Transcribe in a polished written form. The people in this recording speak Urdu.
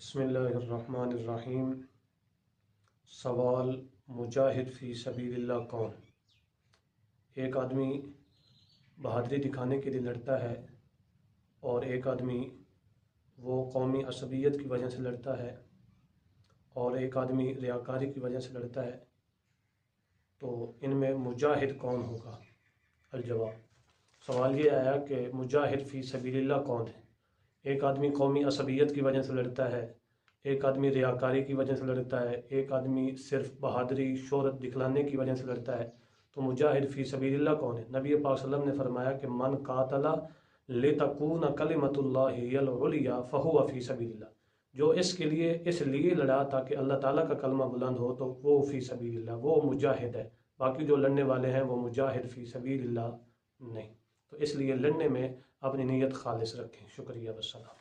بسم اللہ الرحمن الرحیم۔ سوال: مجاہد فی سبیل اللہ کون؟ ایک آدمی بہادری دکھانے کے لیے لڑتا ہے اور ایک آدمی وہ قومی عصبیت کی وجہ سے لڑتا ہے اور ایک آدمی ریاکاری کی وجہ سے لڑتا ہے، تو ان میں مجاہد کون ہوگا؟ الجواب: سوال یہ آیا کہ مجاہد فی سبیل اللہ کون ہے؟ ایک آدمی قومی عصبیت کی وجہ سے لڑتا ہے، ایک آدمی ریاکاری کی وجہ سے لڑتا ہے، ایک آدمی صرف بہادری شہرت دکھلانے کی وجہ سے لڑتا ہے، تو مجاہد فی سبیل اللہ کون ہے؟ نبی پاک صلی اللہ علیہ وسلم نے فرمایا کہ من قاتل لتکون کلمۃ اللہ ہی العلیٰ فہو فی سبیل اللہ، جو اس لیے لڑا تاکہ اللہ تعالیٰ کا کلمہ بلند ہو تو وہ فی سبیل اللہ، وہ مجاہد ہے۔ باقی جو لڑنے والے ہیں وہ مجاہد فی سبیل اللہ نہیں۔ تو اس لیے لڑنے میں اپنی نیت خالص رکھیں۔ شکریہ، والسلام۔